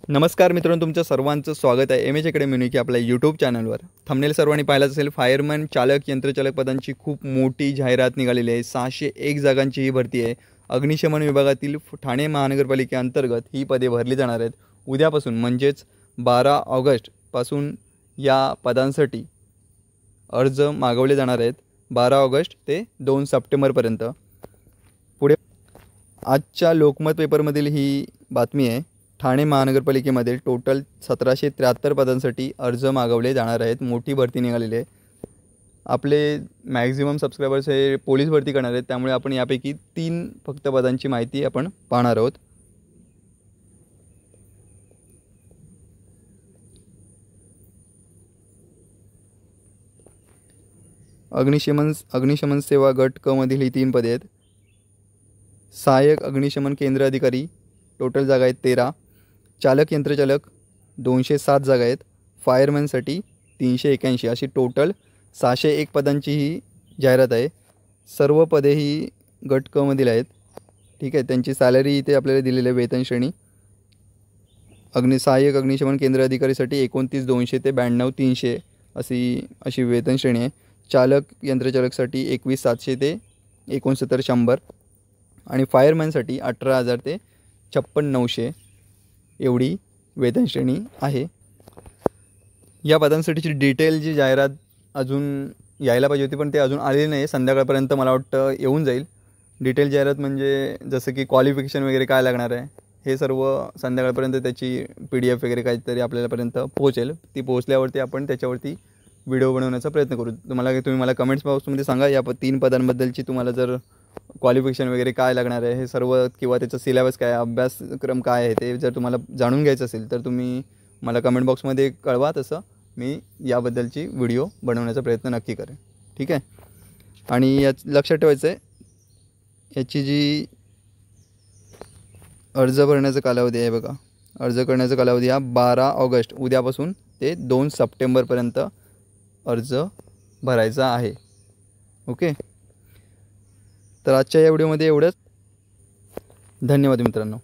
नमस्कार मित्रांनो, तुमचं सर्वांचं स्वागत आहे एम एच अकॅडमी की आपल्या यूट्यूब चॅनलवर. थंबनेल सर्वांनी पाहिलाच असेल. फायरमॅन, चालक, यंत्रचालक पदांची खूप मोठी जाहिरात निघालेली आहे. 601 जागांची ही भरती आहे. अग्निशमन विभागातील ठाणे महानगरपालिकेअंतर्गत ही पदे भरली जाणार आहेत. उद्यापासून म्हणजेच 12 ऑगस्टपासून या पदांसाठी अर्ज मागवले जाणार आहेत. 12 ऑगस्ट ते 2 सप्टेंबरपर्यंत. पुढे आजच्या लोकमत पेपरमधील ही बातमी आहे. ठाणे महानगरपालिकेमध्ये टोटल 1773 पदांसाठी अर्ज मागवले जाणार आहेत. मोठी भरती निघालेली आहे. आपले मॅक्झिमम सबस्क्रायबर्स हे पोलीस भरती करणार आहेत, त्यामुळे आपण यापैकी 3 फक्त पदांची माहिती आपण पाहणार आहोत. अग्निशमन सेवा गट क मधील ही 3 पदे आहेत. सहाय्यक अग्निशमन केंद्र अधिकारी टोटल जागा आहेत 13. चालक यंत्रचालक 207 जागा आहेत. फायरमॅनसाठी 381, अशी टोटल 601 पदांची ही जाहिरात आहे. सर्व पदे ही गट क मधील आहेत. ठीक आहे. त्यांची सॅलरी इथे आपल्याला दिलेली आहे. वेतन श्रेणी सहाय्यक अग्निशमन केंद्र अधिकारीसाठी 29,200 ते 92,300 अशी वेतन श्रेणी आहे. चालक यंत्रचालकसाठी 21,700 ते 69,100 आणि फायरमॅनसाठी 18,000 ते 56,900 एवढी वेतन श्रेणी आहे. या पदांसाठीची डिटेल जी जाहिरात अजून यायला पाहिजे होती, पण ते अजून आलेली नाही. संध्याकाळपर्यंत मला वाटतं येऊन जाईल. डिटेल जाहिरात म्हणजे जसं की क्वालिफिकेशन वगैरे काय लागणार आहे, हे सर्व संध्याकाळपर्यंत त्याची PDF वगैरे काहीतरी आपल्यापर्यंत पोहोचेल. ती पोहोचल्यावरती आपण त्याच्यावरती व्हिडिओ बनवण्याचा प्रयत्न करू. तुम्ही मला कमेंट्स बॉक्समध्ये सांगा या 3 पदांबद्दलची. तुम्हाला जर क्वालिफिकेशन वगैरे काय लागणार आहे हे सर्व, किंवा त्याचा सिलेबस काय, अभ्यासक्रम काय आहे, ते जर तुम्हाला जाणून घ्यायचं असेल तर तुम्ही मला कमेंट बॉक्समध्ये कळवा. तसं मी याबद्दलची व्हिडिओ बनवण्याचा प्रयत्न नक्की करेन. ठीक आहे. आणि लक्षात ठेवायचं आहे, याची जी अर्ज भरण्याचा कालावधी आहे बघा, अर्ज करण्याचा कालावधी हा 12 ऑगस्ट उद्यापासून ते 2 सप्टेंबरपर्यंत अर्ज भरायचा आहे. ओके. तर आजच्या या व्हिडिओमध्ये एवढंच. धन्यवाद मित्रांनो.